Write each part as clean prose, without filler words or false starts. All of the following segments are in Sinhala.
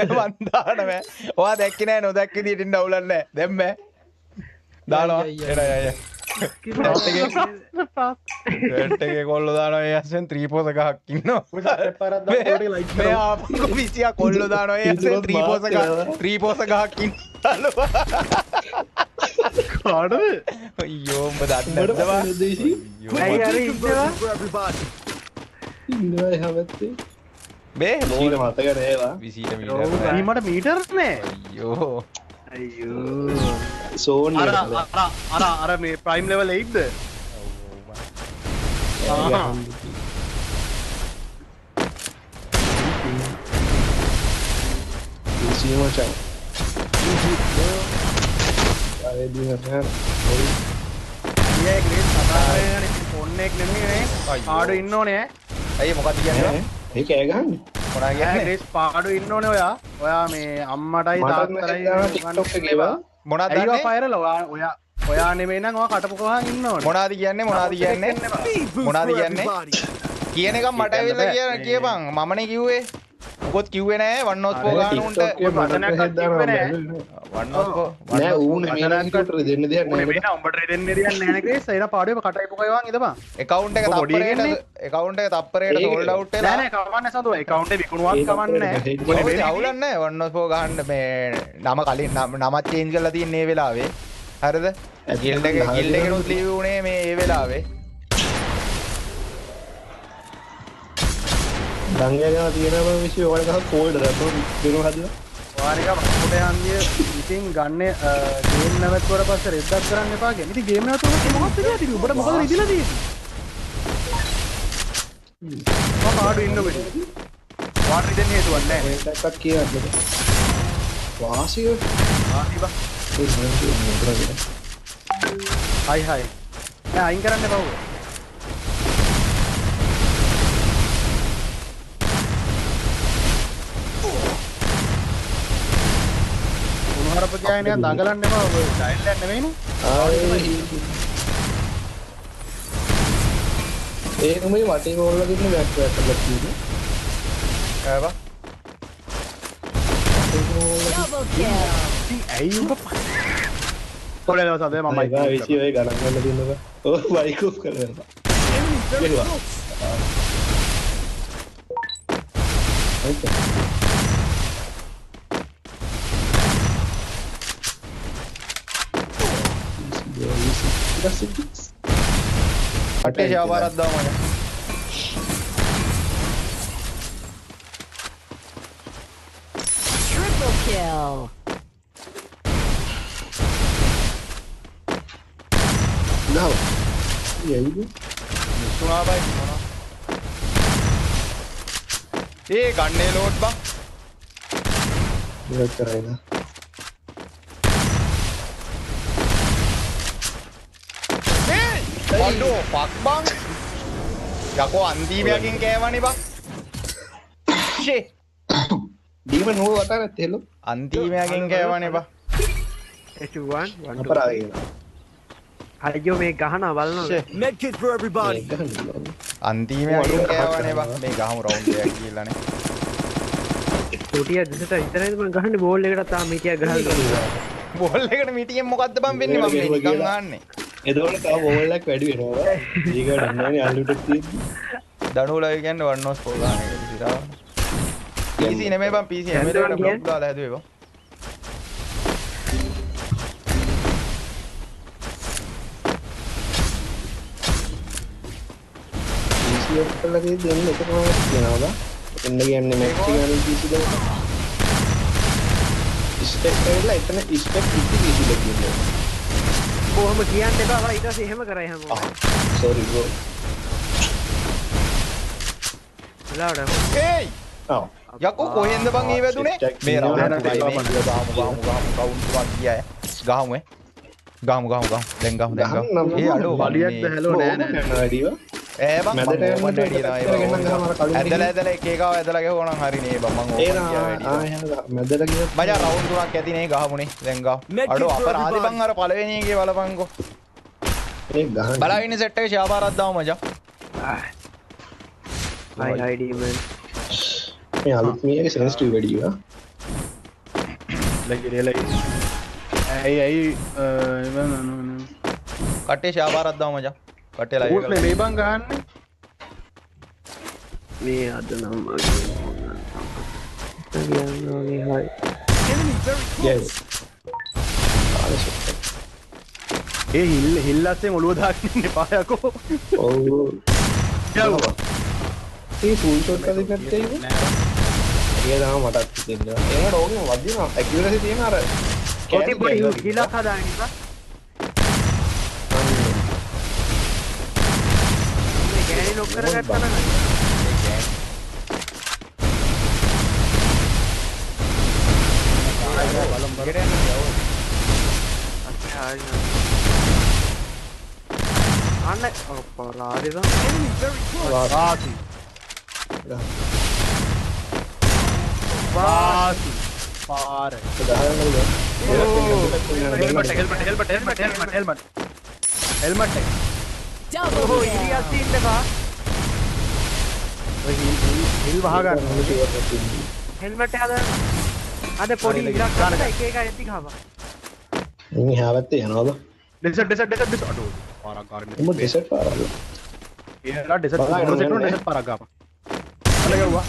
මන් දානවා. ඔයා දැක්කේ නෑ නොදැක්ක විදියට ඉන්න අවුලක් නෑ. දැන් බෑ. දානවා. එනයි. ටෙට් එකේ කොල්ල දානවා ඒ ඇස්සෙන් 3 පොස ගහක් ඉන්නවා. මේ ආපු විසියා කොල්ල දානවා ඒ ඇස්සෙන් 3 පොස ගහක් ඉන්නවා. කාටද? අයියෝ උඹ දන්නේ නැද්ද? ඇයි අර ඉන්නවා? ඉන්නවා හැමතේ. බේ මීට මතක නෑවා. 20 මීටර. මීමට මීටර් නෑ. අයියෝ. අයියෝ. සෝන් අර මේ ප්‍රයිම් ලෙවල් 8ද? මචං. ආයේ දිනන ඊයේ ග්‍රේඩ් සතාරේ ෆෝන් එක නෙමෙයි නේ. පාඩු ඉන්න ඕනේ ඈ. අයිය මොකක්ද කියන්නේ? ඒක ඈ ගහන්නේ. මොනා කියන්නේ? ග්‍රේඩ් පාඩු ඉන්න ඕනේ ඔයා. ඔයා මේ අම්මටයි තාත්තටයි TikTok එකේ ඒවා මොනවද අයියෝ දන්නේ? ෆයරල් ඔයා නෙමෙයි නම් ඔයා කටපු ගහන් ඉන්න ඕනේ. මොනවද කියන්නේ? මොනවද කියන්නේ? කියන එක මට ඇවිල්ලා කියපන්. මමනේ කිව්වේ. මොකොත් කිව්වේ නෑ වන්නොත් පෝ ගන්න උන්ට. වන්නොත් පෝ නෑ ඌ නෙමෙයිකට දෙන්න දෙයක් නෙමෙයි නෑ. නා උඹට දෙන්න දෙයක් නෑ නේ ක්‍රේස්. එන පාඩුවේ කටයිපු ගහන් ඉදපන්. account එක තප්පරේට sold out වෙලා නෑ කවන්නේ සතුව account එක විකුණුවක් කවන්නේ නෑ. මොකද අවුලක් නෑ වන්නොත් පෝ ගන්න මේ නම කලින් නමත් change කරලා තියෙන මේ වෙලාවේ. හරිද? guild එකෙනුත් leave වුණේ මේ ඒ වෙලාවේ. දංගයනවා තියෙනවා විශ්ව ඔයාලා ගහ කෝල්ඩ් දැම්මම දෙනව හදලා. වාරික මක්කොට යන්නේ ඉතින් ගන්න ගේම් නැවතුවර පස්සේ රෙද්දක් කරන්න එපා කියන්නේ. ඉතින් ගේම් නැවතුවර මොකක්ද වෙලා තියෙන්නේ? ඔබට මොකද ඉදිලා තියෙන්නේ? මම ආඩු ඉන්න බෑ. වාටර් දෙන්න හේතුවක් නැහැ. ඒකක්වත් කියන්නද? වාසිය ආනිබා. හයි. නෑ අයින් කරන්න එපා. හරපතියනේ දඟලන්න එපා ඔය ඩයිල් එක නෙමෙයිනේ ඒක මේ වටේ ගෝල් වල දින්න බෑක් කරලා තියෙන්නේ ආවා ඇයි උඹ කොලේ දවසද මම මයික් විසි ඔය ගණන් ගන්න දින්නක ඔය බයික් ඔෆ් කරලා ගෙලුවා අටේ ජාවාරක් දාමු මම. Triple kill. No. යයිද? මුතුනා බයි මොනවා? ඒ ගන්නේ ලෝඩ් බං. මේක කරයිද? අඩෝ ෆක් බං. යකෝ අන්තිමයකින් කෑවනේ බං. ෂේ. ඩීමන් නෝ වටා නැත්තේලු. අන්තිමයකින් කෑවනේ බං. H1 අපරාධ කියලා. අයියෝ මේ ගහනවා බලනවා. Medkit for everybody. අන්තිමයකින් කෑවනේ බං. මේ ගහමු රවුන්ඩ් එකක් කියලානේ. ටෝටිය දිසට විතරයි මම ගහන්නේ බෝල් එකකට තාම මිටියක් ගහලා. බෝල් එකට මිටියෙන් මොකද්ද බං වෙන්නේ මම මේ නිකන් ආන්නේ. එතකොට තව බෝල් එකක් වැඩි වෙනවා. ඒක දන්නවනේ අල්ලුටක් තියෙන්නේ. දනුලා කියන්නේ වන්නොස් පෝ ගන්න එක විතරයි. PC නෙමෙයි බං PC හැමදේම බ්ලොක් දාලා හැදුවේ බං. PC එක කරලා දෙන්න එක තමයි කියනවා. එන්න කියන්නේ මැච් එක ගන්න PC දෙන්න. ස්පෙක් කරලා එතන ස්පෙක් ඉති PC දෙක ඉන්නවා. කොහොම කියන්න එපා ඊට පස්සේ එහෙම කරයි හැමෝම. sorry bro. ලාඩ. ඒයි ඔව්. යකෝ කොහෙන්ද බං මේ වැදුනේ? මේ රවුන්ඩ් එකයි මේ ගාමු කවුන්ට් එකක් ගියා. ගහමු ගාමු දැන් ගහමු. ඒ අඩෝ බලියක්ද හැලෝ නෑ නෑ. වැඩිව. ඈ බං මැදට යන්න ඇදලා එක එකව ඇදලා ගහුවා නම් හරිනේ බං මං ඒ ඕක කියා වැඩි. මැදට ගියොත් මචං රවුන්ඩ් තුනක් ඇතිනේ ගහමුනේ දැන් ගහ. අඩෝ අපරාධි බං අර පළවෙනි එකේ බලපංකෝ. ඒක ගහන්න. බලාගෙන සෙට් එකේ ෂාබාරක් දාමු මචං. හයි හයි ඩීමන්. මේ අලුත් මේකේ සෙන්සිටිව් වැඩි ඒවා. කට්ටිය ෂාපාරක් දාමු මචං. කට්ටිය ලයිව් ඌත් මේ බං ගහන්නේ. මේ අද නම් කියන්නේ හයි. yes ඒ හිල්ලස්සේ ඔළුව දාගෙන එපා යකෝ. ඔව් යවුවා. ඒ ෆුල් ෂොට් කලින් ගත්තේ ඒක ඒක තමයි මටත් හිතෙන්නේ ඒකට ඕකේ වදිනවා ඇකියුරසි තියෙන අර කොටි පොඩි හිලක් හදාගෙන ඉපා. මේ ගෑණි ලොක් කරගත්තා නම් අන්න අපරාධේ තමයි. වාසි. වාසි. පාර. හෙල්මට් ඕ ඉරියස් ඉන්නකා. හිල් වහ ගන්න. හෙල්මට් එක අද පොඩි ඉරක් ගන්න එක එක ඇති ගහපන්. ඉන්නේ හැවත්තේ යනවද ඩෙසර්ට් අඩෝ පාරක් ගන්න. උඹ ඩෙසර්ට් පාරවල ඒලා ඩෙසර්ට් පාරක් ගාපන්. අල්ල ගැව්වා.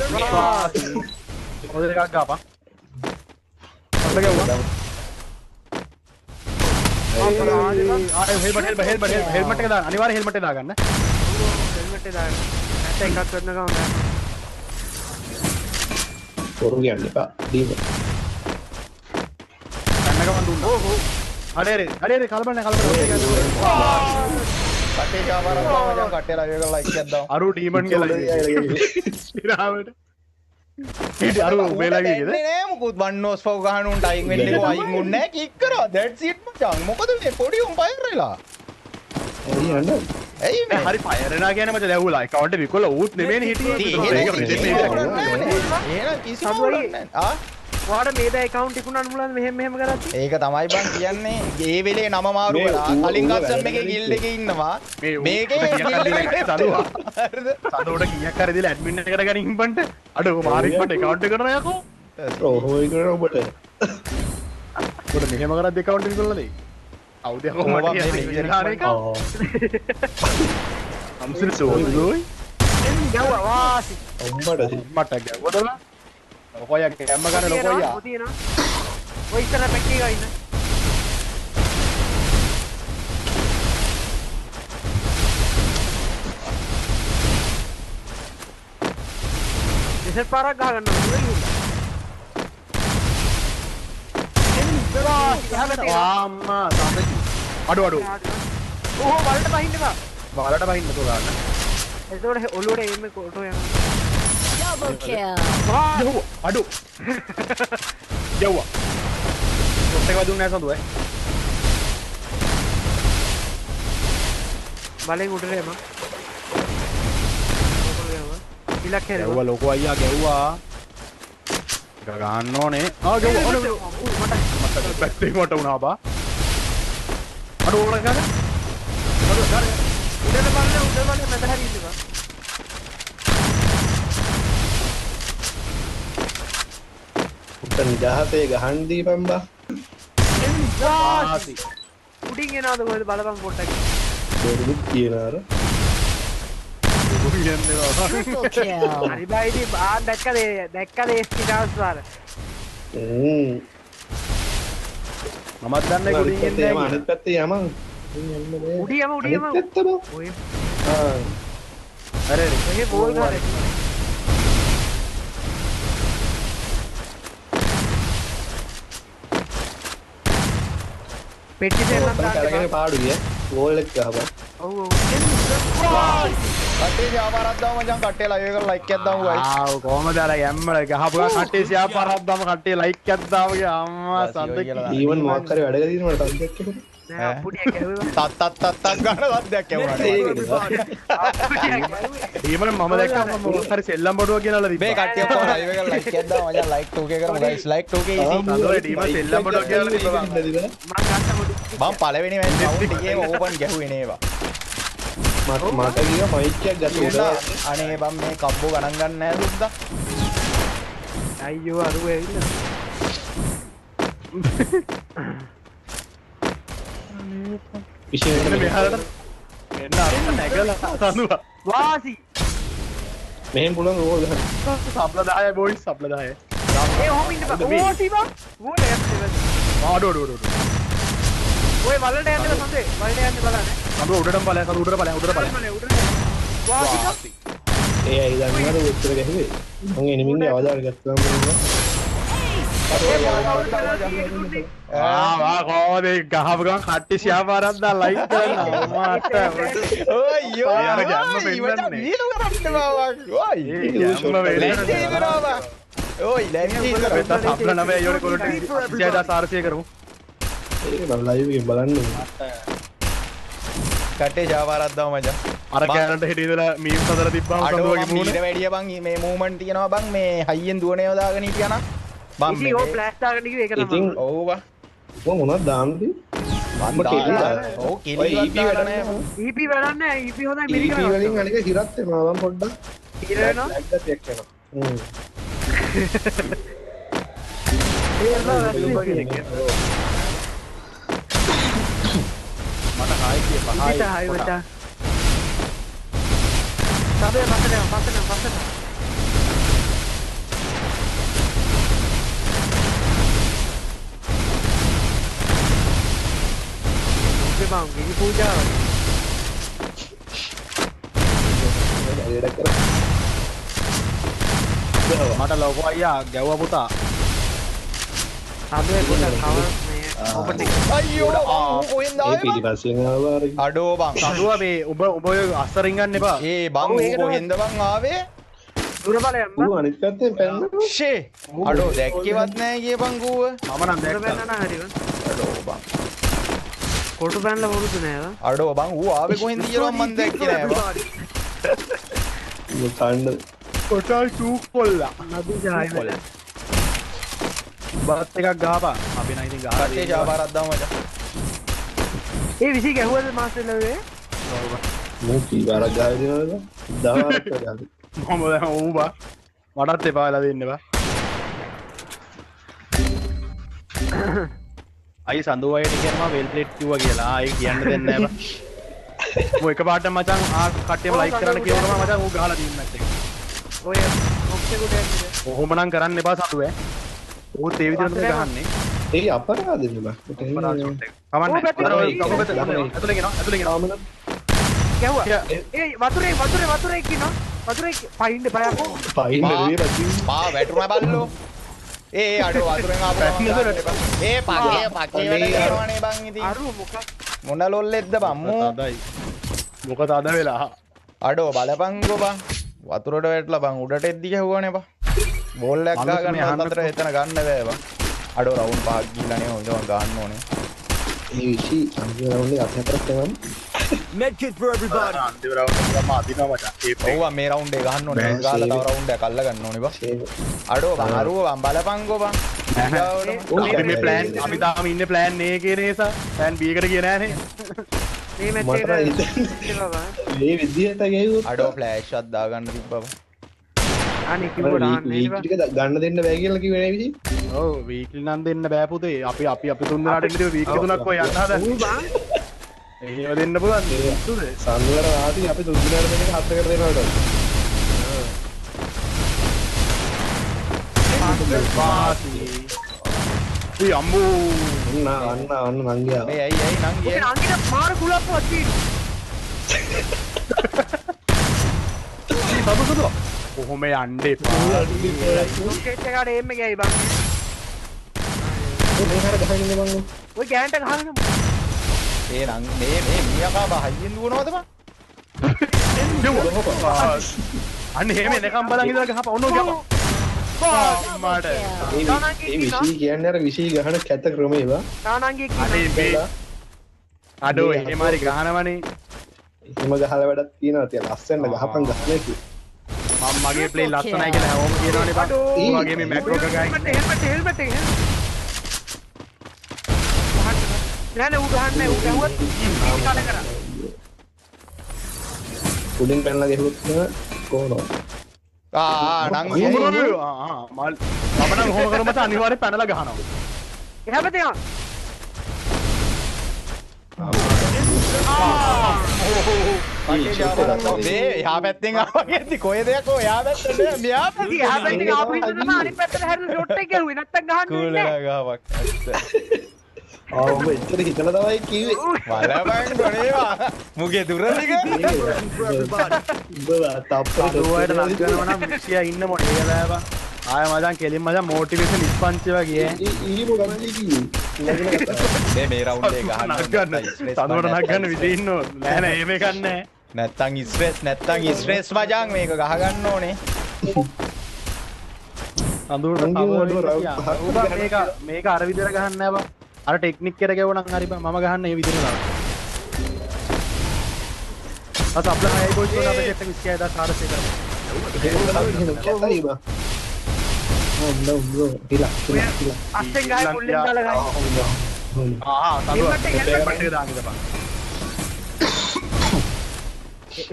ඔතන එකක් ගාපන්. අල්ල ගැව්වා. හෙල්මට් එක දාන්න. අනිවාර්යෙන් හෙල්මට් එක දාගන්න. හෙල්මට් එක දාන්න. නැත්නම් එකක් කරන ගමන් බෑ. පොරු කියන්න එපා දීම ගන්න ගමන් දුන්නා. ඕ අඩේ කලබල කට්ටිය ෂාපාරක් දාමු මචං. කට්ටිය ලයිව් එක ලයික් එකක් දාමු. අරු ඩීමන් කියලා ඉරාවට ඊට අරු මේලා ගියේද නෑ මොකුත් වන්නෝස් ෆව් ගහන උන්ට අයින් වෙන්නේ කො අයින් උන්නේ නෑ කික් කරා. that's it මචං. මොකද මේ පොඩි උන් ෆයර් වෙලා. ඇයි මේ හරි ෆයර් එනා කියන්නේ මචං දැවුලා account එක විකොල ඌත් නෙමෙයිනේ හිටියේ. එහෙනම් කිසිම වරක් නෑ. ආ ඔයාට මේද account තිබුණාට මුලද මෙහෙම කරද්දි? ඒක තමයි බං කියන්නේ. ඒ වෙලේ නම මාරු කළා. කලින් අස්සම් එකේ ගිල්ඩ් එකේ ඉන්නවා. මේකේ සදුවා. හරිද? සදුවට කීයක් හරි දීලා ඇඩ්මින් එකට ගනින් ඉම්බන්ට. අඩෝ මාරික් මට account එක කරන යකෝ. ඕහෝ ඒක ඔබට ඔබට මෙහෙම කරද්දි account එක විකොල දෙයි. අවුද යකෝ මට කියන්නේ. අම්සිර සෝයි. යව්වා වාසි. ඔම්බට මට ගැව්වදලා. ලොකෝයා කැම්ම ගන්න ලොකෝයා. ඔය ඉතල පැක්කේ ගා ඉන්න. ඉතින් පාරක් ගහ ගන්න ඕනේ. අම්මා සාපේටි. අඩෝ. ඕ වලට බහින්න බා. වලට බහින්න තෝ ගන්න. එතකොට ඔළුවට එීම කොටෝ යනවා. Double kill. යව්වා. අඩෝ. යව්වා. ඔතේ වදුන්නේ නැහැ සඳුවේ. බලෙන් උඩට එම. ඉලක්ක හැරෙවා. ගැව්වා ලොකෝ අයියා ගැව්වා. එක ගන්න ඕනේ. ගැව්වා. මට බැටරි මට වුණා බා. අඩෝ ඕන ගන්න. අඩෝ ගන්න. උඩට බලන්න මැද හරි ඉන්නවා. නිදහසේ ගහන් දීපන් බා වාසි. උඩින් එනවද කොහෙද බලපන් පොට්ටක්. දෙරුත් කියනාර Triple kill. හරි බා ඉතින් දැක්කද ස්ටිකාස් වල. මමත් දන්නේ උඩින් එන්නේ නැහැ. අනිත් පැත්තේ යමන් උඩියම පැත්ත බා ඔය අර ඔය බෝල් ගහලා පෙට්ටි දෙන්න කලගෙන පාඩුවේ ගෝල් එක ගහපන් ඔව් ඔව්. කට්ටිය ෂාපාරක් දාමු මචං. කට්ටිය ලයිව් එකට ලයික් එකක් දාමු guys. ආව් කොහමද අර යම්මල ගහපු ගා කට්ටිය ෂෙයා පාරක් දාම කට්ටිය ලයික් එකක් දාම ගියා අම්මා සද්ද ඊවන් මොකක් කරේ වැඩ කරලා තියෙන මට සද්දයක් එක්ක නෑ පුඩියක් ඇහුවා. තත් ගන්න සද්දයක් ඇහුණා. ඊමල මම දැක්කා මම මොකක් හරි සෙල්ලම් බඩුව කියලාලා මේ තිබ්බා. කට්ටිය ඔක්කොම ලයිව් එකට ලයික් එකක් දාමු මචං. ලයික් 2k කරමු guys. Like 2k easy. සඳෝයි ටීම සෙල්ලම් බඩුව කියලාලා තිබ්බා. මම ගත්ත මොඩු. මම පළවෙනි මැච් කවුන්ට් එකේම ඕපන් ගැහුවේ නේවා. මට ගියා මයික් එකක් ගත්තා අනේ බම් මේ කබ්බෝ ගණන් ගන්න නැහැ සුද්දා. අයියෝ අරුව ඇවිල්ලා. මෙන්න මෙහාට එන්න අර නැගලා තනුවා වාසි මෙහෙන් පුළුවන් ඕක ගන්න. සබ්ල 10 බොයිස් සබ්ල 10 ඒ හොම ඉන්න බා ඕ සීබා ඕට යන්නේ ආඩෝ ඔය වලට යන්නේ සඳේ වලට යන්නේ බලන්න කඳු උඩටම ඵලයක් කඳු උඩට ඵලයක් වාසි ඒ අය දන්නවද උත්තර ගැහුවේ? මම එනිමින්ගේ අවදාන ගත්තාම වා කොහොමද ගහව ගමන් කට්ටි ෂෙයාරක් දා ලයික් කරනවා මාට ඔයෝ යාර ගැම්ම පෙන්නන්නේ වීලු කරන්න බා ඔයි ගැම්ම ලැස්ති ඉඳනවා ඔයි ලැස්ති වෙත සබ්ල 9 යෝනේ කොලට 6400 කරමු ඒක නම් ලයිව් එකෙන් බලන්න කටේ ජාවාරක් දාව මචං අර කැලන්ට හිටිය ඉඳලා මීම් හදලා තිබ්බම අඩෝ කඳුවගේ මම මූණ ඊට වැඩිය බං මේ මූවමන්ට් තියනවා බං මේ හයියෙන් දුවනේව දාගෙන හිටියා නම් බං ඉතින් ඕ ෆ්ලෑෂ් දාගෙන කිව්වේ ඒක ඉතින් තමයි ඔව් බං මම මොනවද දාන්නද? මම දාලා ඔව් කිලිවත් දාලා නෑ EP වැඩක් නැහැ EP හොඳයි EP මෙරිකා වලින් අනික හිරත් වෙනවා මම පොඩ්ඩක්. ඉර වෙනවා ලයික් එකක් එක්කනවා. ඒ අල්ලා වැස්සේ මට හායි කියපා ඉතින් හයි මචං සබේ පස්සට බං ගිහි පූජාව වැඩ කර. මට ලොකෝ අයියා ගැව්වා පුතා සබේ පොඩක් කව මේ ඔපන් එක අයියෝ බං ඌ කොහෙන්ද ඒ ආවේ බං පිටිපස්සෙන් ආවා අර. අඩෝ බං කඳුව මේ ඔබ අස්සරින් ගන්න එපා ඒ බං ඌ කොහෙන්ද බං ආවේ දුර බලයන් බං ඌ අනිත් පැත්තෙන් පැන්නා. ෂේ අඩෝ දැක්කේවත් නෑ කියපන් ඌව මම නම් දුර දැක්කා බැලනා හරිව අඩෝ බං කොටු බැලලා වරුදු නෑව අඩෝ බං ඌ ආවේ කොහෙන්ද කියලා මම දැක්කේ නෑ බං ඌ කන්න කොටල් චූක් පොල්ලා නබි ජායි වල බත් එකක් ගහපන් අපි නම් ඉතින් ගහලා කටේ ජාවාරක් දාව මචං ඒ විසි ගැහුවද මාස්ටර් ලවේ මූ කී වාරක් ගාව දෙනවද? 10 වාරක් ගාව. මම දැන් ඌ බා මටත් එපා වෙලා දෙන්න බා අයි සඳු අයට කියනවා වෙල් ප්ලේට් කිව්වා කියලා ආයි කියන්න දෙන්නේ නැහැ බා මෝ එකපාරට මචං කට්ටියම ලයික් කරන්න කියනවා මචං ඌ ගහලා දීන්නත් එක ඔය ඔක්සේ කොට යන්නේ කොහොම නම් කරන්න එපා සඳු ඈ ඌත් ඒ විදිහටම ගහන්නේ ඒ අපරාධෙන්න බා. කමන්නේ ඇතුලේ ගෙනවා ගැහුවා ඒ වතුරේ කියනවා වතුරේ පයින්ද බයකෝ පයින් නෙවෙයි රජි. පා වැටුණා බල්ලෝ ඒ අඩෝ වතුරෙන් ආපු ඒ පකේ වැඩ කරනවනේ බං ඉතින් අරු මොකක් මොන ලොල්ලෙද්ද බං මෝ මොකද අද වෙලා අඩෝ බලපංගෝ බං වතුරට වැටලා බං උඩට එද්දි ගැහුවානේ බං බෝල් එකක් ගන්න අතර එතන ගන්න බෑ බං අඩෝ රවුන්ඩ් පහක් ගිහලානේ හොඳ ගන්න ඕනේ ඒ විසි අන්තිම රවුන්ඩ් එක අපි හතරක් කරමු. අන්තිම රවුන්ඩ් එකම අදිනවා මචං ඔව් මේ රවුන්ඩ් එක ගන්න ඕනේ ගාලා තව රවුන්ඩ් එකක් අල්ල ගන්න ඕනේ බං අඩෝ බං අරුව බං බලපංගෝ බං අපි මේ ප්ලෑන් අපි තාම ඉන්නේ ප්ලෑන් A එකේ නේසා ප්ලෑන් B එකට ගියේ නෑනේ මේ මැච් මට එක මේ විදිහට ගේවුවොත් අඩෝ ෆ්ලෑෂ් එකක් දාගන්න තිබ්බා බං අනේ කිව්වට අහන්නේ වීක් ටික ගන්න දෙන්න බෑ කියලා කිව්වේ නේ විසි. ඔව් වීක්ලි නම් දෙන්න බෑ පුතේ අපි තුන් දෙනාට ඉන්නේ වීක්ලි තුනක් ඔය යන්න හදන්නේ ඌ බං එහෙම දෙන්න පුළුවන් නේද සංවර රාති අපි තුන් දිනකට දෙන එක හතරකට දෙනවට. ඒ අම්මෝ අන්න නංගියා. මේ ඇයි නං ඔකේ ගියේ අංගිට මාර කුලප්පුවක් තියෙනවා සතුටුද කොහොම යන්න එපා රොකට් එකට එන්න ගියයි බං මේ හර ගහගෙන ඉන්න මං. ඔය ගෑන්ට ගහගෙන ඒ නං මේ මියකා බහියෙන් දුවනවද බං අන්න එහෙම එනකම් බලන් ඉඳලා ගහපා ඔන්න ගහපා මාට ඒ විසි කියන්නේ අර විසි ගහන කැත ක්‍රමේ වා. තානංගේ අනේ මේ අඩෝ එහෙම හරි ගහනවනේ එහෙම ගහලා වැඩක් තියෙනවා තියලා ලස්සන ගහපන් ගහන්නේ කි. මම මගේ ප්ලේ ලස්සනයි කියලා හැමෝම කියනවනේ බං ඒ වගේ මේ මැක්‍රෝ එක ගයි හෙල්මට් එක නෑ ඌ ගහන්නේ ඌ ගැහුවත් කඩ කරා උඩින් පැනලා ගහුවොත් කොහොමද? නං ගියේ මල් නම් කොහොම කරමු මචං අනිවාර්යෙන් පැනලා ගහනවා. එහා පැත්තේ යන්න. කට්ටේ ජාවාරන්නවා මේ එහා පැත්තෙන් ආවා කියද්දි කොහෙද යකෝ එහා පැත්තේ නෑ මෙහා පැත්තේ. එහා පැත්තේ ආපු හින්දා තමයි අනිත් පැත්තට හැරිලා ෂොට් එක ගැහුවේ. නැත්තම් ගහන්න වෙන්නේ නැහැ. ගාවක් ඔව් එච්චර හිතලා තමයි කිව්වේ. වලබන් ගොනේවා මුගේ දුරදිග දුවට ලක් කරනවා නම් මිසියා ඉන්න මොනේ ඒලාවා. ආය මචං කෙලින් මචං මොටිවේෂන් ස්පන්ච් ඒවා ගියේ. ඊ මොකක්ද කිව්වේ? මේ රවුන්ඩ් එක ගහන්න තනුවට නක් ගන්න විදිහ ඉන්නෝ. නෑ නෑ එහෙම එකක් නෑ. නැත්තම් ස්ට්‍රෙස් මචං මේක ගහ ගන්න ඕනේ. තනුවට මේක අර විදිහට ගහන්න නෑ බං. අර ටෙක්නික් එකට ගෙවුණා හරි බං මම ගහන්න මේ විදිහට දාන්න. අත අප්ලා හයි ගෝල් කරන අපේ සෙට් එක 24000 කරමු. අස්සෙන් ගාය පුල්ලෙන් දාලා ගාය. තනුවට හෙල්මට් එක දාන්න ඉඳපන්.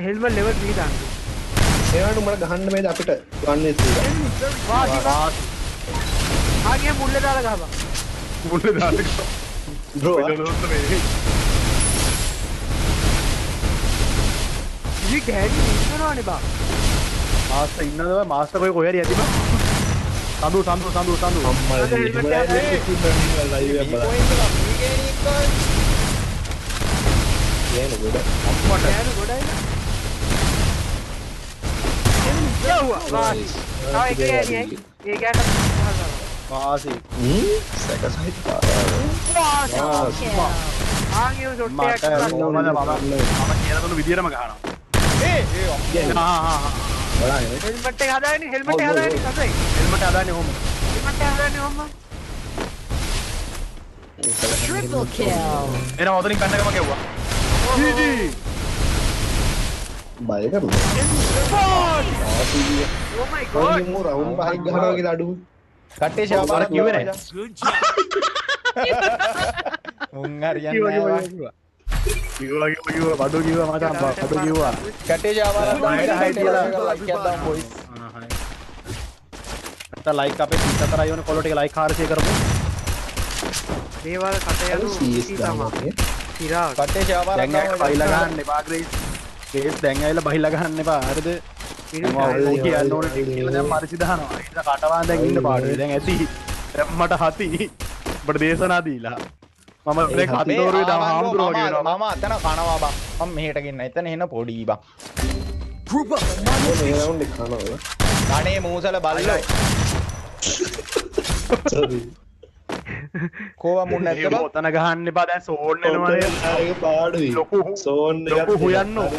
හෙල්මට් ලෙවල් 3 දාන්න. ඒවට උඹලා ගහන්න මේද අපිට ගන්න ඉස්සෙල්ලා. ආගේ මුල්ලේ දාලා ගහපන්. මුල්ලේ දාන්න. බ්‍රෝ ඉලි ගෑනි ඉන්නවනේ බා. මාස්ටර් ඉන්නද බං මාස්ටර් කොයි කොහේ හරි ඇති බං. සඳු අම්මලා ලයිව් එක බලන්න. ගෑනු ගොඩ. ගෑනු ගොඩයි. යවුවා. වාසි. ආ ඒක ගෑනියයි. ඒ ගෑනට වාසි. සැකසහිත පාරාව. වාසි. ආගේ ෂොට් එකක් කරලා මම කියලා දුන්න විදියටම ගහනවා. බලන්න. හෙල්මට් එක හදාගෙන හෙල්මට් එක හදාගෙන හදයි. හෙල්මට් හදාන්නේ කොහොමද? හෙල්මට් එක හදාගෙන ඔහම. Triple kill. එන ඔතනින් කන්න එකම ගෙව්වා. ජීජී. බය කරනවා. Oh my god. මෝ රවුන්ඩ් පහක් ගහනවා කියලා අඩු. කට්ටේ ෂාපාරක් කිව්වේ නෑ. මුන් හරියන්නේ නෑ. කිව්වා බඩු කිව්වා මචං බඩු කිව්වා. කට්ටේ ෂාපාරක් දාන්න ලයික් එකක් දාන්න බොයිස්. ලයික් අපේ 34යි වන කොල්ලෝ ටික ලයික් 400 කරමු. දේවල් කට යනු දාන්නේ. ඉරා කට්ටේ ෂාපාරක් දැන් බයිලා ගන්න එපා ග්‍රේස්. ග්‍රේස් දැන් ඇවිල්ලා බයිලා ගන්න එපා. හරිද? මම ඕක කියන්න ඕනේ කියලා දැන් මරිසි දානවා. ඒක කටවාන් දැන් ඉන්න පාඩුවේ. දැන් ඇති. දැන් මට හති. ඔබට දේශනා දීලා. මම මේ කන්දෝරුවේ දා හාමුදුරුවෝ වගේ වෙනවා. මම අතන කනවා බං. මම මෙහෙට ගෙන්න. එතන එන පොඩි බං. මේ රවුන්ඩ් එක කනවා. කණේ මූසල බල්ලෝ. සෝරි. කෝවා මුන් නැද්ද බං? ඔතන ගහන්න එපා දැන් සෝන් එනවනේ. ඒක පාඩුයි. ලොකු සෝන් එක ලොකු හොයන්නෝ.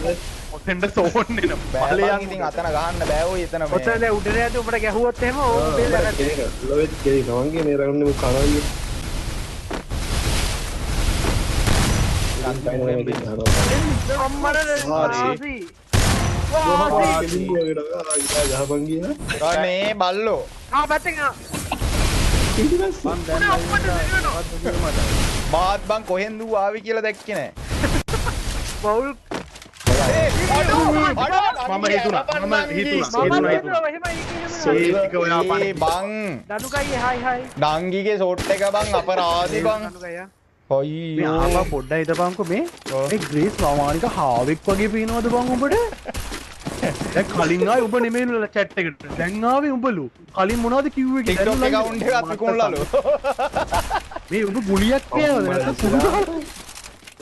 ඔතෙන්ට සෝන් එන. බලයන් ඉතින් අතන ගහන්න බෑ ඔය එතන මේ. ඔතන දැන් උඩට යද්දි උඹට ගැහුවොත් එහෙම ඕක බෙල්ල නැති. ලොවෙත් කෙලිනවා. මගේ මේ රවුන්ඩ් එක කනවා. අම්මර වාසි. කණේ බල්ලෝ. ආ පැත්තෙන් ආ. මාත් බං කොහෙන්ද ඌ ආවි කියලා දැක්කේ නෑ. බවුල් මම හිතුණා ඒක ඔයා ඒ බං දනුකයි හයි හයි. ඩංගිගේ ෂොට් එක බං අපරාධි බං. දනුකයි ආ. හොයි ආවා පොඩ්ඩයි හිතපන්කෝ මේ ඒ ග්‍රේස් ප්‍රමාණික හාවෙක් වගේ පේනවද බං උඹට දැන් කලින් ආවේ උඹ නෙමෙයිලු chat එකට දැන් ආවේ උඹලු කලින් මොනවද කිව්වේ කියලා TikTok account එකත් විකුණලාලු මේ උඹ ගුලියක් කියනවද නැත්නම් කුඩු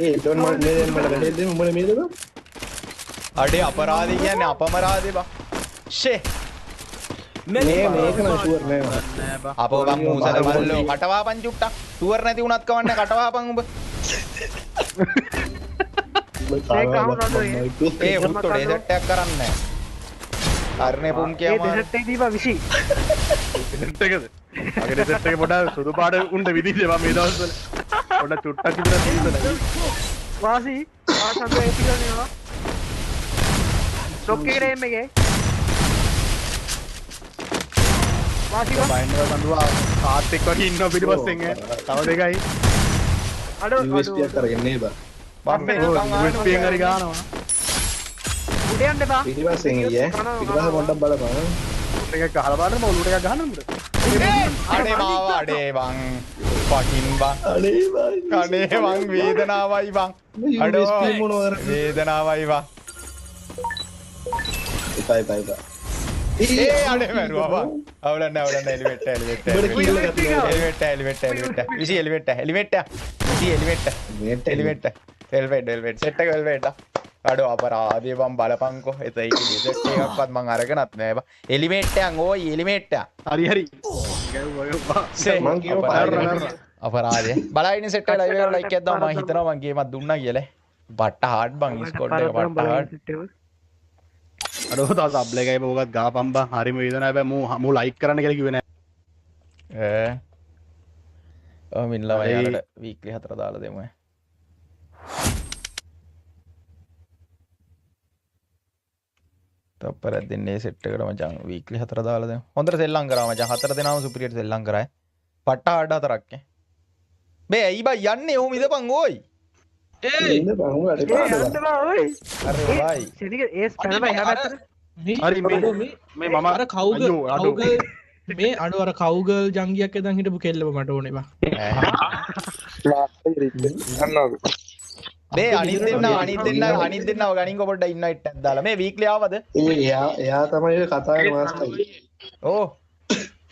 ඒ ඩොන් මට මේ මට වැහෙද්දී උඹ නෙමෙයිද බං අඩේ අපරාධි කියන්නේ අපමරාධි බං ෂේ මේක නම් ෂුවර් නෑ අපෝ බං මූසල බල්ලෝ කටවාපන් චුට්ටක් ෂුවර් නැති උනත් කවන්න කටවාපන් උඹ ඒ හුත්තෝ ඩෙසර්ට් එකක් කරන්නේ අරනේ පුම් ඒ කියම ඩෙසර්ට් එක දීපා විසි. ඩෙසර්ට් එකද අගේ ඩෙසර්ට් එක පොඩ සුදු පාට උන්ට විදිහේ මම මේ දවස්වල පොඩ චුට්ටක් විතර තියෙනවා වාසි ආසන්ද ඒ පිළිගන්නවා. ස්ටොක් එකේ එම් එකේ. වාසි වා. බයින්ඩර් බඳුවා කාත් එක්ක වගේ ඉන්නවා පිටිපස්සෙන් තව දෙකයි අඩෝ USB එක කරගෙන නේ බං බම්බේ නිකන් USB එකෙන් හරි ගන්නවා උඩ යන්න එපා. පිටිපස්සෙන් ඊයේ පිටිපස්ස පොඩ්ඩක් බලපන් එකක් ගහලා බලන්න මම උඩට එකක් ගහන්න උඹට අඩේ මාව අඩේ බං fucking බං අනේ බං වේදනාවයි බං අඩෝ වේදනාවයි බං ඒ අඩේ මරුවා බං අවුලන්න එලිවෙට්ට විසි එලිවෙට්ට සෙට් එක වෙල්වෙට් අඩෝ අපරාධය බං බලපංකෝ එතයි සෙට් එකක්වත් මං අරගෙනත් නෑ බං එලිමේට්ටයන් ඕයි එලිමේට්ටය හරි අපරාධය බලයින සෙට් එක ලයිව් එකට ලයික් එකක් දාන්න මම හිතනවා මං ගේමක් දුන්නා කියලා බට්ට හાર્ඩ් බං ස්කෝඩ් එක බට්ට හાર્ඩ් අරෝ තා සබ් එකයි මොකක්ද ගාපම් බං හරිම වේදනාවක් හැබැයි මූ ලයික් කරන්න කියලා කිව්වේ නෑ මින්ලා යාලට වීක්ලි 4 දාලා දෙමු තප්පරක් දෙන්නේ සෙට් එකට මචං වීක්ලි 4 දාලා දෙමු හොඳට සෙල්ලම් කරා මචං 4 දෙනාම සුපිරියට සෙල්ලම් කරා පට්ට හાર્ඩ් 4ක් බේ ඇයි බා යන්නේ ඔහොම ඉඳපන් ඕයි යන්න බා ඔයි අර බයි සෙනික ඒස් පැනලා එහා පැත්තට හරි මේ මම අර කවුගල් මේ අඩු අර කවුගල් ජංගියක් එදන් හිටපු කෙල්ලව මට ඕනේ බා බේ අනිත් දෙන්නව ගනින්කො පොඩ්ඩක් ඉන්වයිට් එකක් දාලා මේ වීක්ලි ආවද එයා තමයි ඔය කතා කරන මාස්ටර් ඕ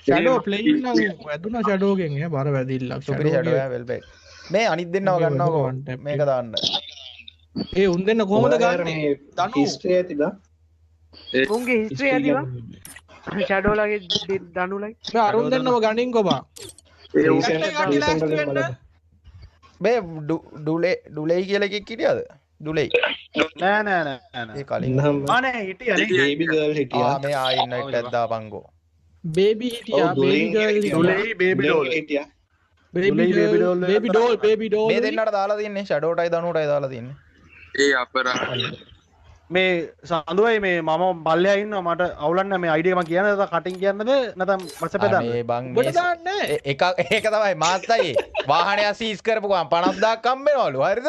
ෂැඩෝ ප්ලේයින් නම් වැදුනා ෂැඩෝගෙන් එහා බර වැදිල්ලක් සුපිරි ෂැඩෝ වෙල් බෑක් මේ අනිත් දෙන්නව ගන්නවකෝ මේක දාන්න ඒ උන් දෙන්න කොහමද ගන්නේ දනු හිස්ටරි ඇතිද උන්ගේ හිස්ටරි ඇතිවා ෂැඩෝලාගේ දනුලයි මේ අරුන් දෙන්නව ගනින්කෝ බා මේ ඩුලේ කියලා එකෙක් හිටියද ඩුලේ නෑ ඒ කලින් අනේ හිටියනේ බේබි ගර්ල් හිටියා මේ ආයි ඉන්වයිට් එකක් දාපන්කෝ බේබි හිටියා බේබි ගර්ල් ඩුලේ බේබි ඩෝල් හිටියා බේබි ඩෝල් මේ දෙන්නට දාලා තියන්නේ ෂැඩෝටයි දනුටයි දාලා තියන්නේ ඒ අපරා මේ සඳුවයි මේ මම පල්ලෙහා ඉන්නවා මට අවුලන්න මේ අයිඩිය මම කියන්නද කටින් කියන්නද නැත්නම් WhatsApp එකේ දාන්න මේ බං ඔබට දාන්නේ ඒක තමයි මාත්තයි වාහනය සීස් කරපු ගමන් 50000ක් හම්බෙනවලු හරිද